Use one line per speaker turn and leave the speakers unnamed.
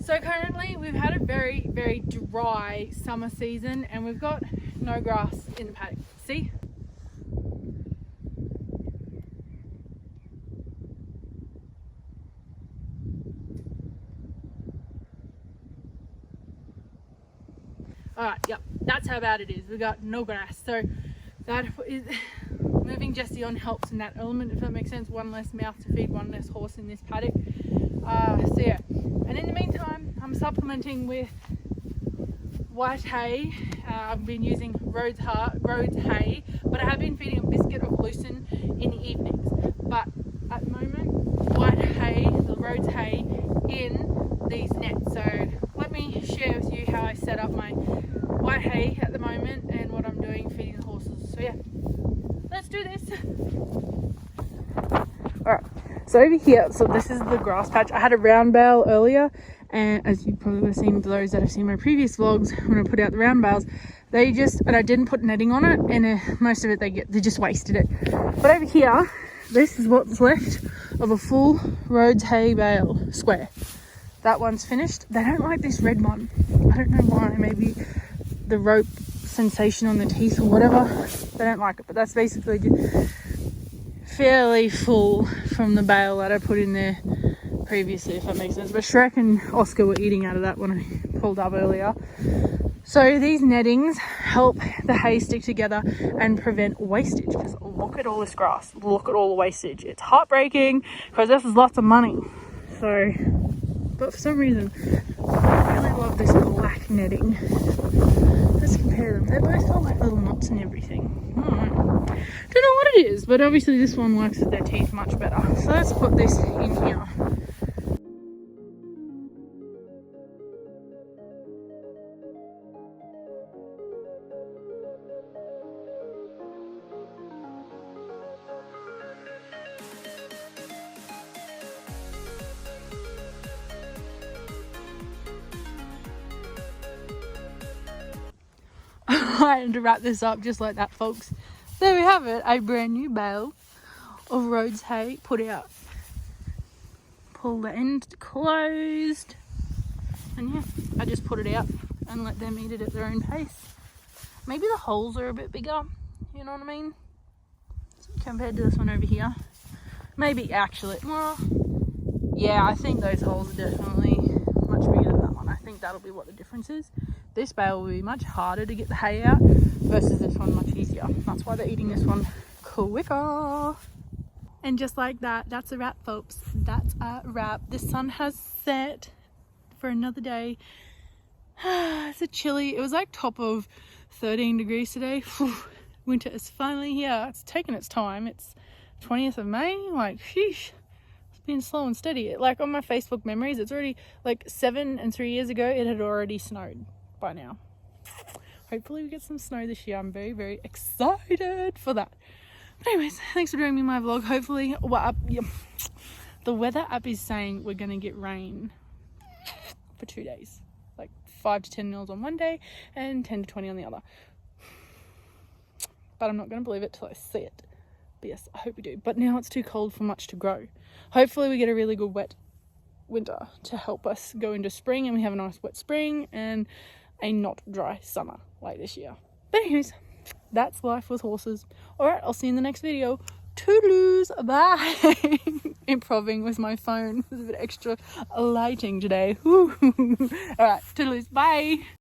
So currently we've had a very, very dry summer season and we've got no grass in the paddock. See? Alright, yep, that's how bad it is. We've got no grass. So that is moving Jessie on helps in that element, if that makes sense. One less mouth to feed, one less horse in this paddock. So yeah, and in the meantime I'm supplementing with white hay. I've been using Rhodes hay, but I have been feeding a biscuit of lucerne in the evenings. But at the moment, white hay, the Rhodes hay, in these nets. So let me share with you how I set up my white hay at the moment and what I'm doing feeding the horses. So yeah, let's do this. Alright, so over here, so this is the grass patch. I had a round bale earlier, and as you probably would have seen, those that have seen my previous vlogs, when I put out the round bales, and I didn't put netting on it, and most of it they just wasted it. But over here, this is what's left of a full Rhodes hay bale square. That one's finished. They don't like this red one. I don't know why. Maybe the rope sensation on the teeth or whatever. They don't like it, but that's basically fairly full from the bale that I put in there previously, if that makes sense. But Shrek and Oscar were eating out of that when I pulled up earlier. So these nettings help the hay stick together and prevent wastage, because look at all this grass, look at all the wastage. It's heartbreaking because this is lots of money. So, but for some reason I really love this black netting. Let's compare them. They both got like little knots and everything. Don't know what it is, but obviously this one works with their teeth much better. So let's put this in here. And to wrap this up just like that, folks, there we have it, a brand new bale of Rhodes hay put out. Pull the end closed, and yeah, I just put it out and let them eat it at their own pace. Maybe the holes are a bit bigger, you know what I mean, compared to this one over here. Maybe actually, well, yeah, I think those holes are definitely much bigger than that one. I think that'll be what the difference is. This bale will be much harder to get the hay out versus this one much easier. That's why they're eating this one quicker. And just like that, that's a wrap, folks. That's a wrap. The sun has set for another day. It's a chilly, it was like top of 13 degrees today. Winter is finally here. It's taken its time. It's 20th of May. Like, sheesh. It's been slow and steady. Like on my Facebook memories, it's already like 7 and 3 years ago, it had already snowed by now. Hopefully we get some snow this year. I'm very, very excited for that. But anyways, thanks for joining me in my vlog. Hopefully, the weather app is saying we're going to get rain for 2 days. Like 5 to 10 mils on one day and 10 to 20 on the other. But I'm not going to believe it till I see it. But yes, I hope we do. But now it's too cold for much to grow. Hopefully we get a really good wet winter to help us go into spring, and we have a nice wet spring and a not dry summer like this year. But anyways, that's life with horses. Alright, I'll see you in the next video. Toodaloos, bye. Improving with my phone. There's a bit extra lighting today. Alright, toodaloos, bye.